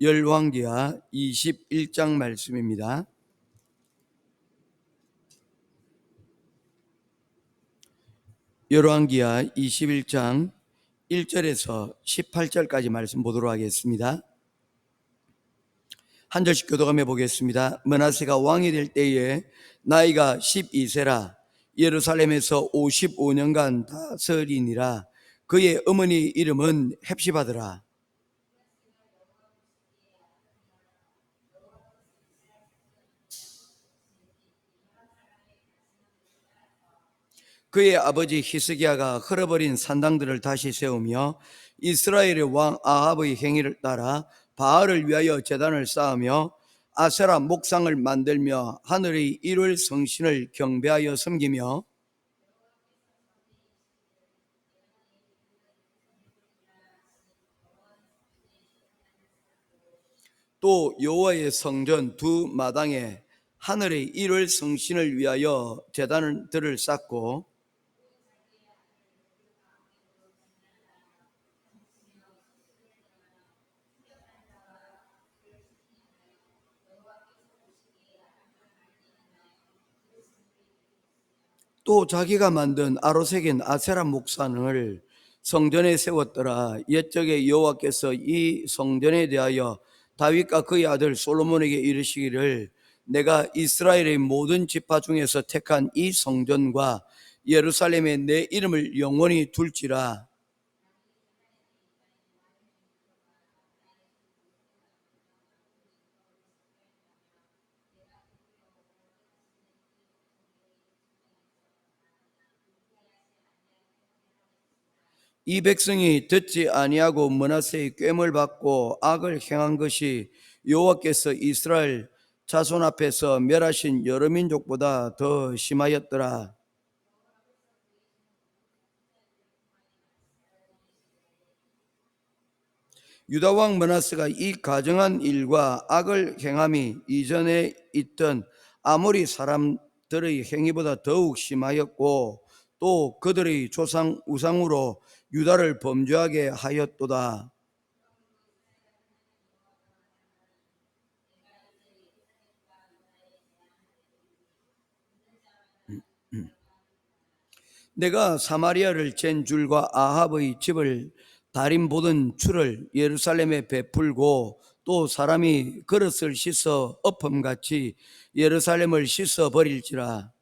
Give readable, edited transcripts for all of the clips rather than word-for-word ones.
열왕기하 21장 말씀입니다. 열왕기하 21장 1절에서 18절까지 말씀 보도록 하겠습니다. 한 절씩 교독하며 보겠습니다. 므낫세가 왕이 될 때에 나이가 12세라 예루살렘에서 55년간 다스리니라. 그의 어머니 이름은 헵시바더라. 그의 아버지 히스기야가 흘러버린 산당들을 다시 세우며 이스라엘의 왕 아합의 행위를 따라 바알을 위하여 제단을 쌓으며 아세라 목상을 만들며 하늘의 일월 성신을 경배하여 섬기며 또 여호와의 성전 두 마당에 하늘의 일월 성신을 위하여 제단들을 쌓고 또 자기가 만든 아로색인 아세라 목산을 성전에 세웠더라. 옛적에 여호와께서 이 성전에 대하여 다윗과 그의 아들 솔로몬에게 이르시기를 내가 이스라엘의 모든 지파 중에서 택한 이 성전과 예루살렘에 내 이름을 영원히 둘지라. 이 백성이 듣지 아니하고 므낫세의 꾀을 받고 악을 행한 것이 여호와께서 이스라엘 자손 앞에서 멸하신 여러 민족보다 더 심하였더라. 유다 왕 므낫세가 이 가증한 일과 악을 행함이 이전에 있던 아모리 사람들의 행위보다 더욱 심하였고 또 그들의 조상 우상으로 유다를 범죄하게 하였도다. 내가 사마리아를 잰 줄과 아합의 집을 달인 보던 줄을 예루살렘에 베풀고 또 사람이 그릇을 씻어 엎음같이 예루살렘을 씻어 버릴지라.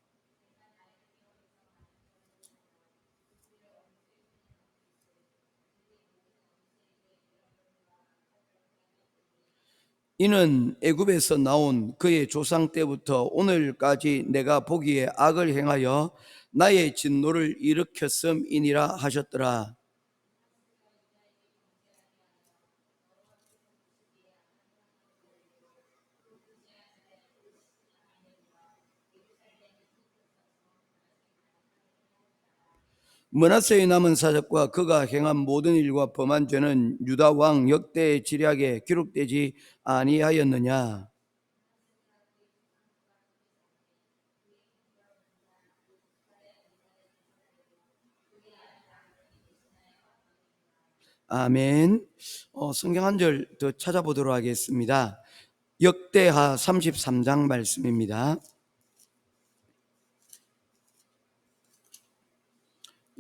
이는 애굽에서 나온 그의 조상 때부터 오늘까지 내가 보기에 악을 행하여 나의 진노를 일으켰음이니라 하셨더라. 므낫세의 남은 사적과 그가 행한 모든 일과 범한 죄는 유다 왕 역대의 지략에 기록되지 아니하였느냐. 아멘. 성경 한 절 더 찾아보도록 하겠습니다. 역대하 33장 말씀입니다.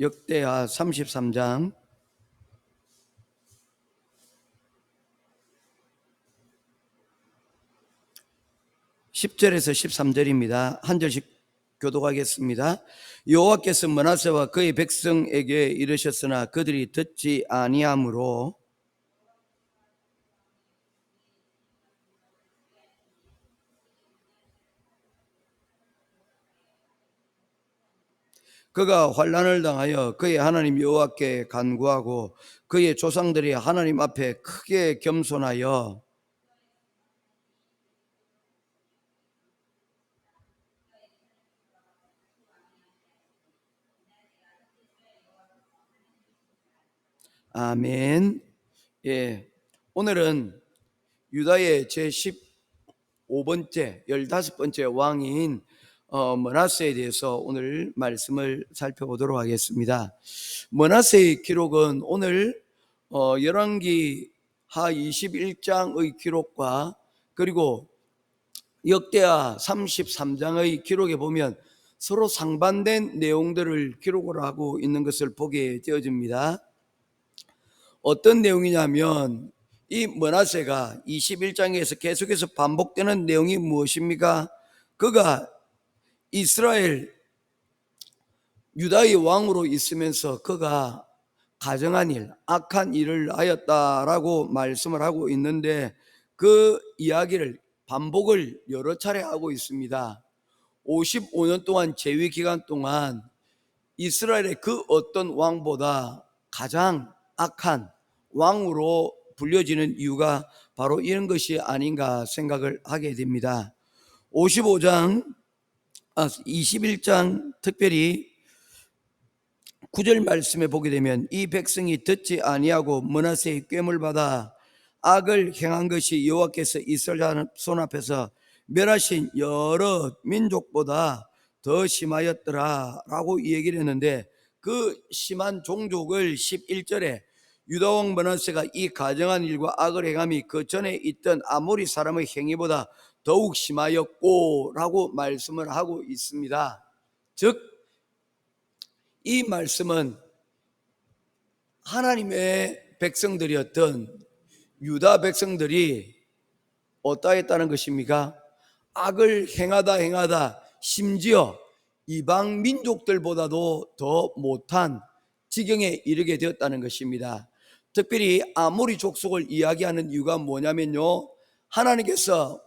역대하 33장 10절에서 13절입니다. 한 절씩 교독하겠습니다. 여호와께서 므낫세와 그의 백성에게 이르셨으나 그들이 듣지 아니하므로 그가 환난을 당하여 그의 하나님 여호와께 간구하고 그의 조상들이 하나님 앞에 크게 겸손하여 아멘. 예, 오늘은 유다의 제15번째 15번째 왕인 므낫세에 대해서 오늘 말씀을 살펴보도록 하겠습니다. 므낫세의 기록은 오늘 열왕기 하 21장의 기록과 그리고 역대하 33장의 기록에 보면 서로 상반된 내용들을 기록을 하고 있는 것을 보게 되어집니다. 어떤 내용이냐면 이 므낫세가 21장에서 계속해서 반복되는 내용이 무엇입니까? 그가 이스라엘 유다의 왕으로 있으면서 그가 가정한 일, 악한 일을 하였다라고 말씀을 하고 있는데 그 이야기를 반복을 여러 차례 하고 있습니다. 55년 동안 재위 기간 동안 이스라엘의 그 어떤 왕보다 가장 악한 왕으로 불려지는 이유가 바로 이런 것이 아닌가 생각을 하게 됩니다. 21장 특별히 9절 말씀에 보게 되면 이 백성이 듣지 아니하고 므낫세의 꾀물 받아 악을 행한 것이 여호와께서 이스라엘 손 앞에서 멸하신 여러 민족보다 더 심하였더라 라고 얘기를 했는데 그 심한 종족을 11절에 유다왕 므낫세가 이 가정한 일과 악을 행함이 그 전에 있던 아모리 사람의 행위보다 더욱 심하였고 라고 말씀을 하고 있습니다. 즉 이 말씀은 하나님의 백성들이었던 유다 백성들이 어떠했다는 것입니까? 악을 행하다 심지어 이방 민족들보다도 더 못한 지경에 이르게 되었다는 것입니다. 특별히 아모리 족속을 이야기하는 이유가 뭐냐면요, 하나님께서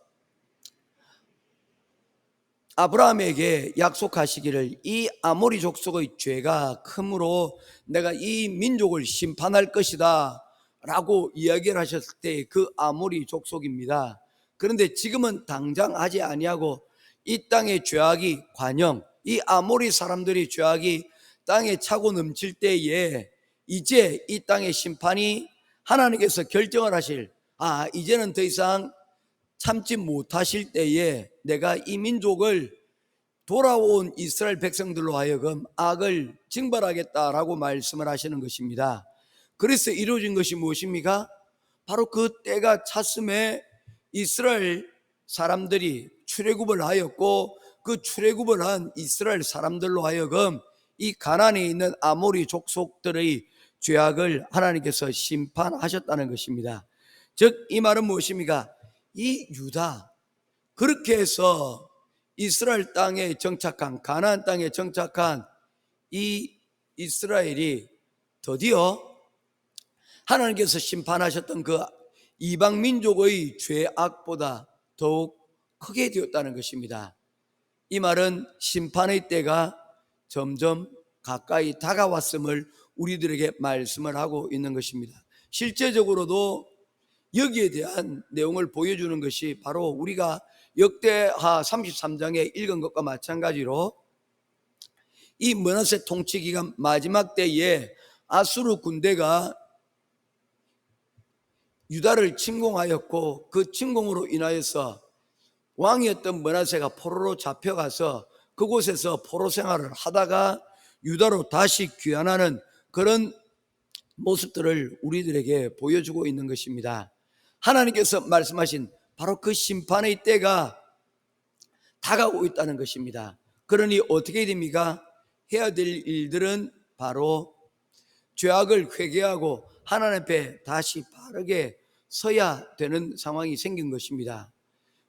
아브라함에게 약속하시기를 이 아모리 족속의 죄가 크므로 내가 이 민족을 심판할 것이다 라고 이야기를 하셨을 때 그 아모리 족속입니다. 그런데 지금은 당장 하지 아니하고 이 땅의 죄악이 관영, 이 아모리 사람들이 죄악이 땅에 차고 넘칠 때에 이제 이 땅의 심판이 하나님께서 결정을 하실, 이제는 더 이상 참지 못하실 때에 내가 이 민족을 돌아온 이스라엘 백성들로 하여금 악을 징벌하겠다라고 말씀을 하시는 것입니다. 그래서 이루어진 것이 무엇입니까? 바로 그 때가 찼음에 이스라엘 사람들이 출애굽을 하였고 그 출애굽을 한 이스라엘 사람들로 하여금 이 가나안에 있는 아모리 족속들의 죄악을 하나님께서 심판하셨다는 것입니다. 즉 이 말은 무엇입니까? 이 유다, 그렇게 해서 이스라엘 땅에 정착한, 가나안 땅에 정착한 이 이스라엘이 드디어 하나님께서 심판하셨던 그 이방 민족의 죄악보다 더욱 크게 되었다는 것입니다. 이 말은 심판의 때가 점점 가까이 다가왔음을 우리들에게 말씀을 하고 있는 것입니다. 실제적으로도 여기에 대한 내용을 보여주는 것이 바로 우리가 역대하 33장에 읽은 것과 마찬가지로 이 므낫세 통치 기간 마지막 때에 아수르 군대가 유다를 침공하였고 그 침공으로 인하여서 왕이었던 므낫세가 포로로 잡혀가서 그곳에서 포로 생활을 하다가 유다로 다시 귀환하는 그런 모습들을 우리들에게 보여주고 있는 것입니다. 하나님께서 말씀하신 바로 그 심판의 때가 다가오고 있다는 것입니다. 그러니 어떻게 됩니까? 해야 될 일들은 바로 죄악을 회개하고 하나님 앞에 다시 바르게 서야 되는 상황이 생긴 것입니다.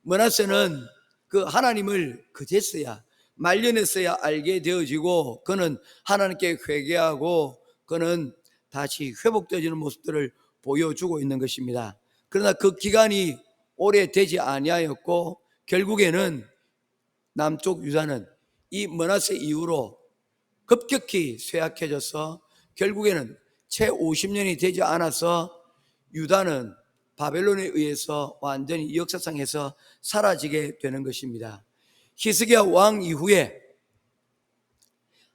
므낫세는 그 하나님을 그제서야 말년에서야 알게 되어지고 그는 하나님께 회개하고 그는 다시 회복되어지는 모습들을 보여주고 있는 것입니다. 그러나 그 기간이 오래 되지 아니하였고 결국에는 남쪽 유다는 이 므낫세 이후로 급격히 쇠약해져서 결국에는 채 50년이 되지 않아서 유다는 바벨론에 의해서 완전히 역사상에서 사라지게 되는 것입니다. 히스기야 왕 이후에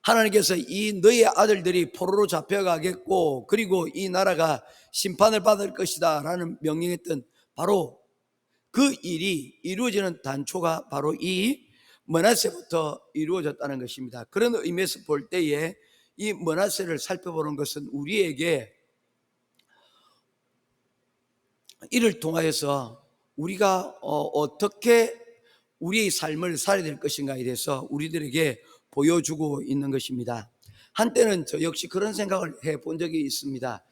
하나님께서 이 너의 아들들이 포로로 잡혀가겠고 그리고 이 나라가 심판을 받을 것이다 라는 명령했던 바로 그 일이 이루어지는 단초가 바로 이 므낫세부터 이루어졌다는 것입니다. 그런 의미에서 볼 때에 이 므낫세를 살펴보는 것은 우리에게 이를 통하여서 우리가 어떻게 우리의 삶을 살아야 될 것인가에 대해서 우리들에게 보여주고 있는 것입니다. 한때는 저 역시 그런 생각을 해본 적이 있습니다.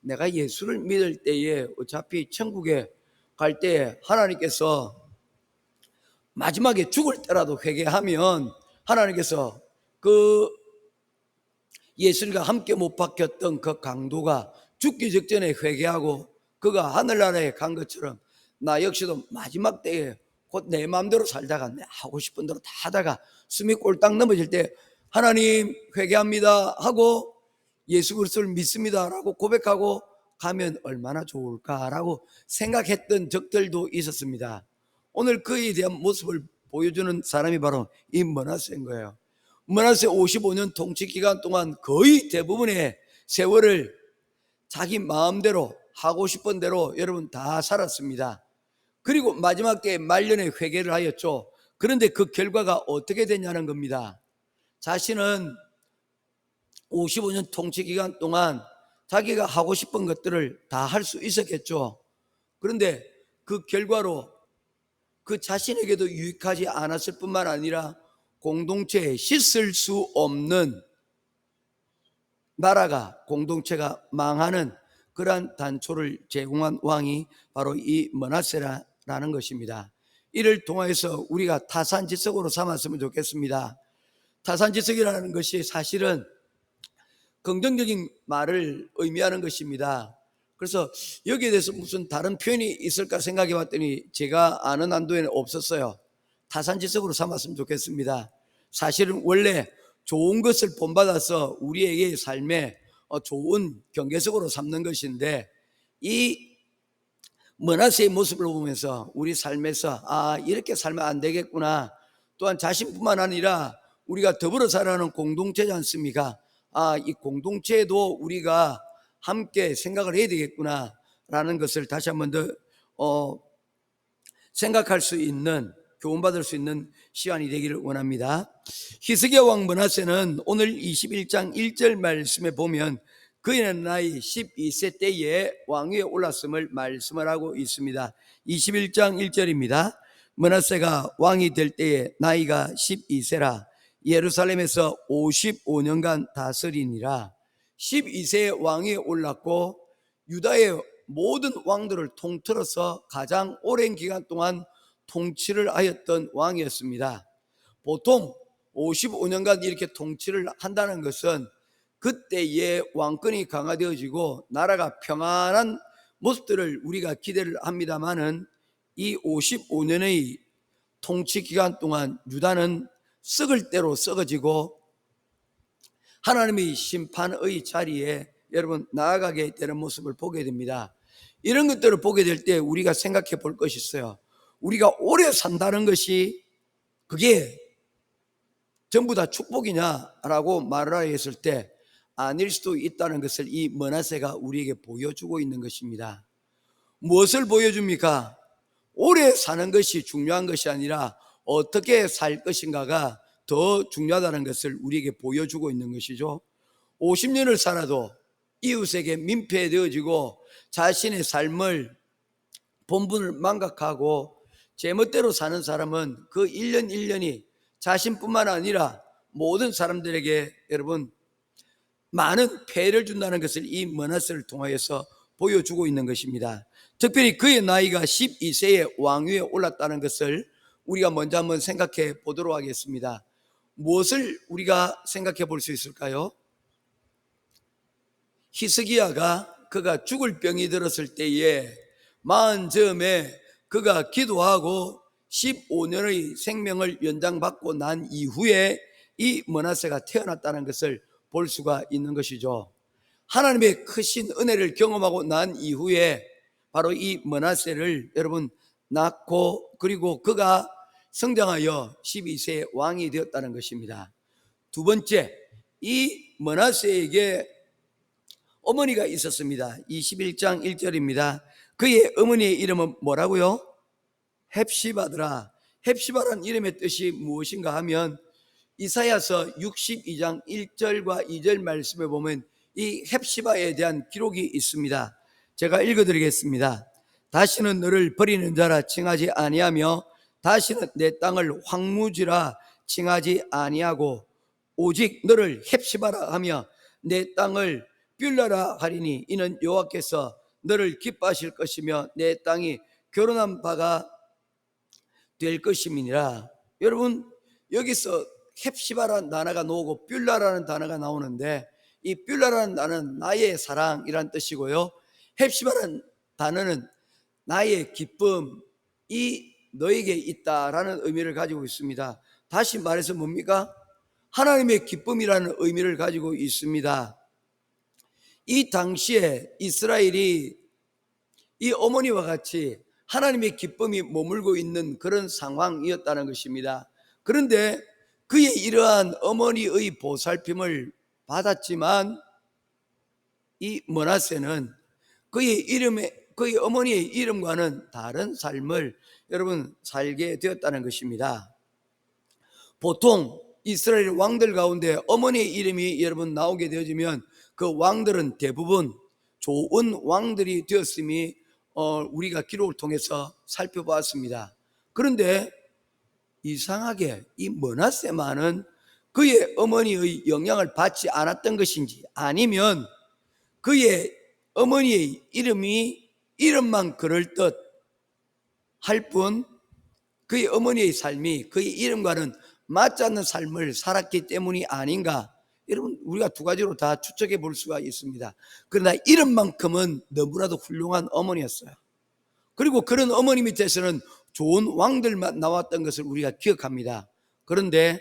내가 예수를 믿을 때에 어차피 천국에 갈 때에 하나님께서 마지막에 죽을 때라도 회개하면 하나님께서 그 예수님과 함께 못 박혔던 그 강도가 죽기 직전에 회개하고 그가 하늘나라에 간 것처럼 나 역시도 마지막 때에 곧 내 마음대로 살다가 내 하고 싶은 대로 다 하다가 숨이 꼴딱 넘어질 때 하나님 회개합니다 하고 예수 그리스도를 믿습니다 라고 고백하고 가면 얼마나 좋을까라고 생각했던 적들도 있었습니다. 오늘 그에 대한 모습을 보여주는 사람이 바로 이 므낫세인 거예요. 므낫세 55년 통치 기간 동안 거의 대부분의 세월을 자기 마음대로 하고 싶은 대로 여러분 다 살았습니다. 그리고 마지막 때에 말년에 회개를 하였죠. 그런데 그 결과가 어떻게 됐냐는 겁니다. 자신은 55년 통치 기간 동안 자기가 하고 싶은 것들을 다 할 수 있었겠죠. 그런데 그 결과로 그 자신에게도 유익하지 않았을 뿐만 아니라 공동체에 씻을 수 없는 나라가 공동체가 망하는 그러한 단초를 제공한 왕이 바로 이 므낫세라는 것입니다. 이를 통해서 우리가 타산지석으로 삼았으면 좋겠습니다. 타산지석이라는 것이 사실은 긍정적인 말을 의미하는 것입니다. 그래서 여기에 대해서 무슨 다른 표현이 있을까 생각해 봤더니 제가 아는 한도에는 없었어요. 타산지석으로 삼았으면 좋겠습니다. 사실은 원래 좋은 것을 본받아서 우리에게 삶에 좋은 경계석으로 삼는 것인데 이 므낫세의 모습을 보면서 우리 삶에서 이렇게 살면 안 되겠구나. 또한 자신뿐만 아니라 우리가 더불어 살아가는 공동체지 않습니까? 이 공동체에도 우리가 함께 생각을 해야 되겠구나 라는 것을 다시 한번 더 생각할 수 있는, 교훈받을 수 있는 시간이 되기를 원합니다. 히스기야 왕 므낫세는 오늘 21장 1절 말씀에 보면 그의 나이 12세 때에 왕위에 올랐음을 말씀을 하고 있습니다. 21장 1절입니다. 므낫세가 왕이 될 때에 나이가 12세라 예루살렘에서 55년간 다스리니라. 12세에 왕위에 올랐고 유다의 모든 왕들을 통틀어서 가장 오랜 기간 동안 통치를 하였던 왕이었습니다. 보통 55년간 이렇게 통치를 한다는 것은 그때의 왕권이 강화되어지고 나라가 평안한 모습들을 우리가 기대를 합니다마는 이 55년의 통치 기간 동안 유다는 썩을 대로 썩어지고 하나님의 심판의 자리에 여러분 나아가게 되는 모습을 보게 됩니다. 이런 것들을 보게 될 때 우리가 생각해 볼 것이 있어요. 우리가 오래 산다는 것이 그게 전부 다 축복이냐라고 말을 했을 때 아닐 수도 있다는 것을 이 므낫세가 우리에게 보여주고 있는 것입니다. 무엇을 보여줍니까? 오래 사는 것이 중요한 것이 아니라 어떻게 살 것인가가 더 중요하다는 것을 우리에게 보여주고 있는 것이죠. 50년을 살아도 이웃에게 민폐되어지고 자신의 삶을 본분을 망각하고 제멋대로 사는 사람은 그 1년 1년이 자신뿐만 아니라 모든 사람들에게 여러분 많은 폐해를 준다는 것을 이 므낫세를 통하여서 보여주고 있는 것입니다. 특별히 그의 나이가 12세에 왕위에 올랐다는 것을 우리가 먼저 한번 생각해 보도록 하겠습니다. 무엇을 우리가 생각해 볼 수 있을까요? 히스기야가 그가 죽을 병이 들었을 때에 40쯤에 그가 기도하고 15년의 생명을 연장받고 난 이후에 이 므낫세가 태어났다는 것을 볼 수가 있는 것이죠. 하나님의 크신 은혜를 경험하고 난 이후에 바로 이 므낫세를 여러분 낳고 그리고 그가 성장하여 12세의 왕이 되었다는 것입니다. 두 번째, 이 므낫세에게 어머니가 있었습니다. 21장 1절입니다. 그의 어머니의 이름은 뭐라고요? 헵시바더라. 헵시바라는 이름의 뜻이 무엇인가 하면 이사야서 62장 1절과 2절 말씀에 보면 이 헵시바에 대한 기록이 있습니다. 제가 읽어드리겠습니다. 다시는 너를 버리는 자라 칭하지 아니하며 다시는 내 땅을 황무지라 칭하지 아니하고 오직 너를 헵시바라 하며 내 땅을 뷸라라 하리니 이는 여호와께서 너를 기뻐하실 것이며 내 땅이 결혼한 바가 될 것임이니라. 여러분, 여기서 헵시바라는 단어가 나오고 뷸라라는 단어가 나오는데, 이 뷸라라는 단어는 나의 사랑이란 뜻이고요, 헵시바라는 단어는 나의 기쁨이 너에게 있다라는 의미를 가지고 있습니다. 다시 말해서 뭡니까? 하나님의 기쁨이라는 의미를 가지고 있습니다. 이 당시에 이스라엘이 이 어머니와 같이 하나님의 기쁨이 머물고 있는 그런 상황이었다는 것입니다. 그런데 그의 이러한 어머니의 보살핌을 받았지만 이 므낫세는 그의 어머니의 이름과는 다른 삶을 여러분 살게 되었다는 것입니다. 보통 이스라엘 왕들 가운데 어머니의 이름이 여러분 나오게 되어지면 그 왕들은 대부분 좋은 왕들이 되었음이 우리가 기록을 통해서 살펴보았습니다. 그런데 이상하게 이 므낫세만은 그의 어머니의 영향을 받지 않았던 것인지, 아니면 그의 어머니의 이름만 그럴듯 할 뿐 그의 어머니의 삶이 그의 이름과는 맞지 않는 삶을 살았기 때문이 아닌가, 여러분 우리가 두 가지로 다 추측해 볼 수가 있습니다. 그러나 이름만큼은 너무나도 훌륭한 어머니였어요. 그리고 그런 어머니 밑에서는 좋은 왕들만 나왔던 것을 우리가 기억합니다. 그런데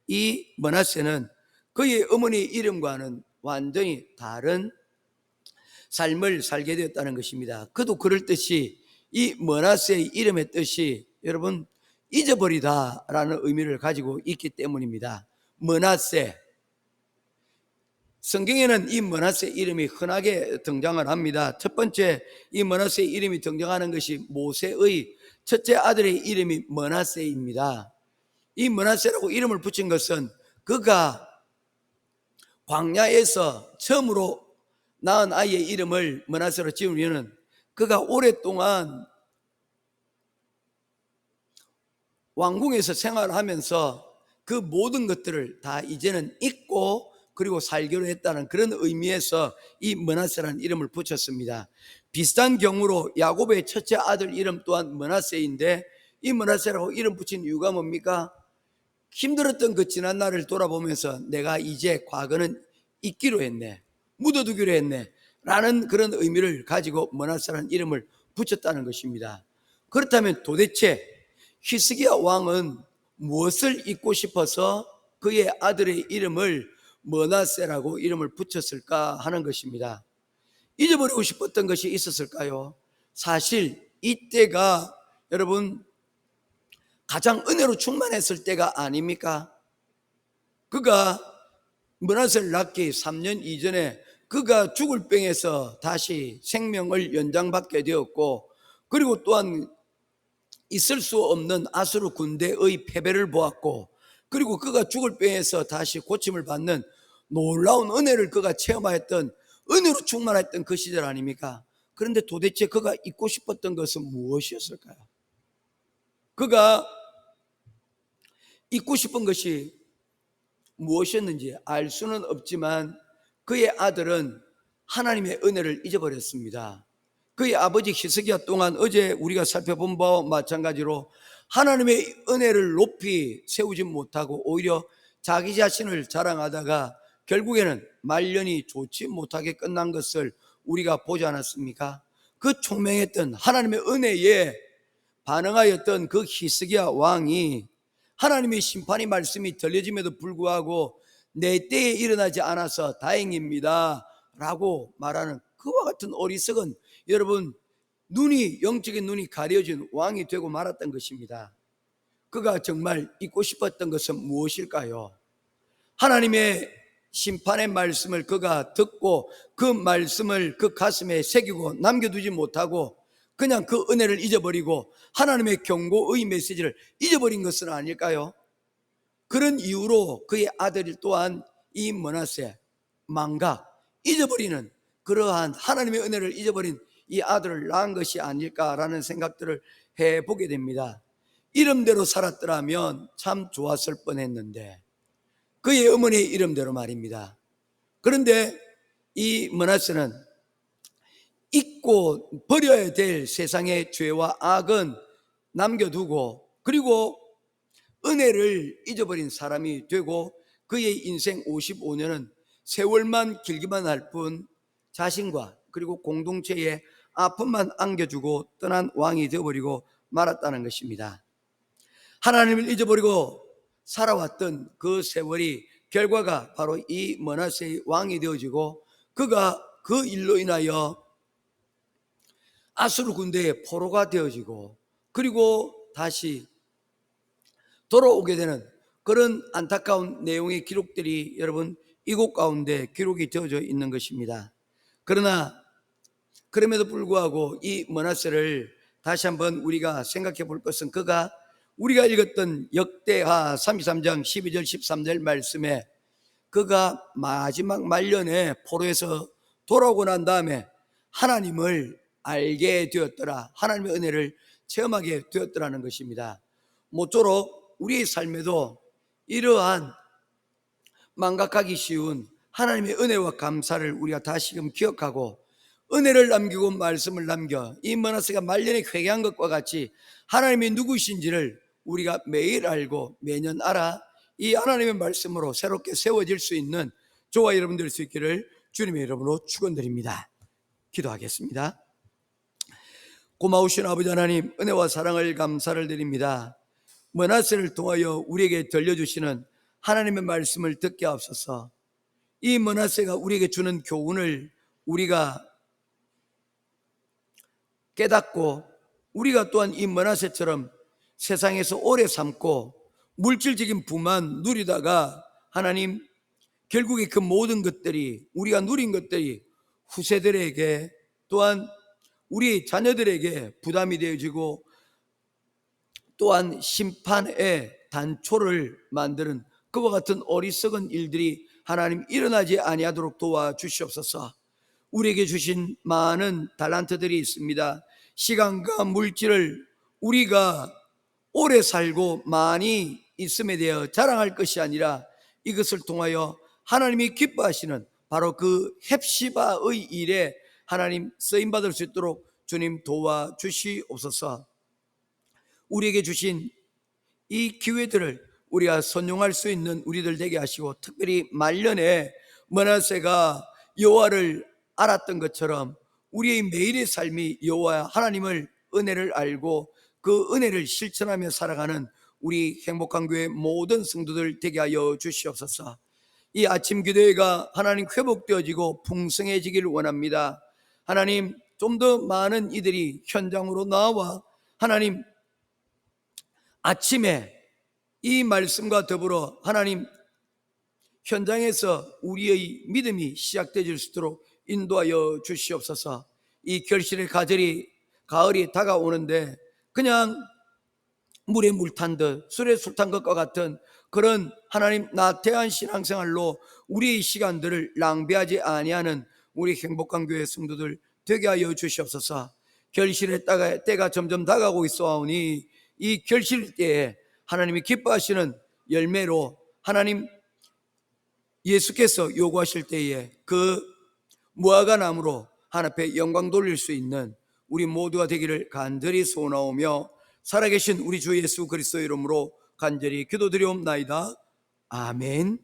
이 므낫세는 그의 어머니의 이름과는 완전히 다른 삶을 살게 되었다는 것입니다. 그도 그럴 듯이 이 므낫세의 이름의 뜻이 여러분 잊어버리다라는 의미를 가지고 있기 때문입니다. 므낫세, 성경에는 이 므낫세 이름이 흔하게 등장을 합니다. 첫 번째, 이 므낫세 이름이 등장하는 것이 모세의 첫째 아들의 이름이 므낫세입니다. 이 므낫세라고 이름을 붙인 것은 그가 광야에서 처음으로 낳은 아이의 이름을 므낫세로 지은 이유는 그가 오랫동안 왕궁에서 생활하면서 그 모든 것들을 다 이제는 잊고 그리고 살기로 했다는 그런 의미에서 이 므낫세라는 이름을 붙였습니다. 비슷한 경우로 야곱의 첫째 아들 이름 또한 므낫세인데, 이 므낫세라고 이름 붙인 이유가 뭡니까? 힘들었던 그 지난 날을 돌아보면서 내가 이제 과거는 잊기로 했네, 묻어두기로 했네 라는 그런 의미를 가지고 므낫세라는 이름을 붙였다는 것입니다. 그렇다면 도대체 히스기야 왕은 무엇을 잊고 싶어서 그의 아들의 이름을 므낫세라고 이름을 붙였을까 하는 것입니다. 잊어버리고 싶었던 것이 있었을까요? 사실 이때가 여러분 가장 은혜로 충만했을 때가 아닙니까? 그가 므낫세를 낳기 3년 이전에 그가 죽을 병에서 다시 생명을 연장받게 되었고, 그리고 또한 있을 수 없는 아수르 군대의 패배를 보았고, 그리고 그가 죽을 병에서 다시 고침을 받는 놀라운 은혜를 그가 체험하였던, 은혜로 충만했던 그 시절 아닙니까? 그런데 도대체 그가 잊고 싶었던 것은 무엇이었을까요? 그가 잊고 싶은 것이 무엇이었는지 알 수는 없지만 그의 아들은 하나님의 은혜를 잊어버렸습니다. 그의 아버지 히스기야 또한 어제 우리가 살펴본 바와 마찬가지로 하나님의 은혜를 높이 세우지 못하고 오히려 자기 자신을 자랑하다가 결국에는 말년이 좋지 못하게 끝난 것을 우리가 보지 않았습니까? 그 총명했던 하나님의 은혜에 반응하였던 그 히스기야 왕이 하나님의 심판의 말씀이 들려짐에도 불구하고 내 때에 일어나지 않아서 다행입니다 라고 말하는 그와 같은 어리석은, 여러분 영적인 눈이 가려진 왕이 되고 말았던 것입니다. 그가 정말 잊고 싶었던 것은 무엇일까요? 하나님의 심판의 말씀을 그가 듣고 그 말씀을 그 가슴에 새기고 남겨두지 못하고 그냥 그 은혜를 잊어버리고 하나님의 경고의 메시지를 잊어버린 것은 아닐까요? 그런 이유로 그의 아들 또한 이 므낫세, 망각, 잊어버리는, 그러한 하나님의 은혜를 잊어버린 이 아들을 낳은 것이 아닐까라는 생각들을 해보게 됩니다. 이름대로 살았더라면 참 좋았을 뻔했는데, 그의 어머니의 이름대로 말입니다. 그런데 이 므낫세는 잊고 버려야 될 세상의 죄와 악은 남겨두고, 그리고 은혜를 잊어버린 사람이 되고, 그의 인생 55년은 세월만 길기만 할 뿐 자신과 그리고 공동체의 아픔만 안겨주고 떠난 왕이 되어버리고 말았다는 것입니다. 하나님을 잊어버리고 살아왔던 그 세월이 결과가 바로 이 므낫세의 왕이 되어지고, 그가 그 일로 인하여 아수르 군대의 포로가 되어지고, 그리고 다시 돌아오게 되는 그런 안타까운 내용의 기록들이 여러분 이곳 가운데 기록이 되어져 있는 것입니다. 그러나 그럼에도 불구하고 이 므낫세를 다시 한번 우리가 생각해 볼 것은, 그가 우리가 읽었던 역대하 33장 12절 13절 말씀에 그가 마지막 말년에 포로에서 돌아오고 난 다음에 하나님을 알게 되었더라, 하나님의 은혜를 체험하게 되었더라는 것입니다. 모쪼록 우리의 삶에도 이러한 망각하기 쉬운 하나님의 은혜와 감사를 우리가 다시금 기억하고, 은혜를 남기고 말씀을 남겨 이 므낫세가 말년에 회개한 것과 같이 하나님이 누구신지를 우리가 매일 알고 매년 알아 이 하나님의 말씀으로 새롭게 세워질 수 있는 저와 여러분 될 수 있기를 주님의 이름으로 축원드립니다. 기도하겠습니다. 고마우신 아버지 하나님, 은혜와 사랑을 감사를 드립니다. 므낫세를 통하여 우리에게 들려주시는 하나님의 말씀을 듣게 하옵소서. 이 므낫세가 우리에게 주는 교훈을 우리가 깨닫고, 우리가 또한 이 므낫세처럼 세상에서 오래 삶고 물질적인 부만 누리다가 하나님 결국에 그 모든 것들이, 우리가 누린 것들이 후세들에게 또한 우리 자녀들에게 부담이 되어지고, 또한 심판의 단초를 만드는 그와 같은 어리석은 일들이 하나님 일어나지 아니하도록 도와주시옵소서. 우리에게 주신 많은 달란트들이 있습니다. 시간과 물질을 우리가 오래 살고 많이 있음에 대하여 자랑할 것이 아니라 이것을 통하여 하나님이 기뻐하시는 바로 그 헵시바의 일에 하나님 쓰임받을 수 있도록 주님 도와주시옵소서. 우리에게 주신 이 기회들을 우리가 선용할 수 있는 우리들 되게 하시고, 특별히 말년에 므낫세가 여호와를 알았던 것처럼 우리의 매일의 삶이 여호와 하나님을 은혜를 알고 그 은혜를 실천하며 살아가는 우리 행복한 교회 모든 성도들 되게 하여 주시옵소서. 이 아침 기도회가 하나님 회복되어지고 풍성해지기를 원합니다. 하나님, 좀 더 많은 이들이 현장으로 나와 하나님 아침에 이 말씀과 더불어 하나님 현장에서 우리의 믿음이 시작되질 수 있도록 인도하여 주시옵소서. 이 결실의 가을이 다가오는데 그냥 물에 물 탄 듯 술에 술 탄 것과 같은 그런 하나님 나태한 신앙생활로 우리의 시간들을 낭비하지 아니하는 우리 행복한 교회 성도들 되게 하여 주시옵소서. 결실의 때가 점점 다가오고 있어오니 이 결실 때에 하나님이 기뻐하시는 열매로 하나님 예수께서 요구하실 때에 그 무화과 나무로 하나님 앞에 영광 돌릴 수 있는 우리 모두가 되기를 간절히 소원하오며 살아계신 우리 주 예수 그리스도의 이름으로 간절히 기도드리옵나이다. 아멘.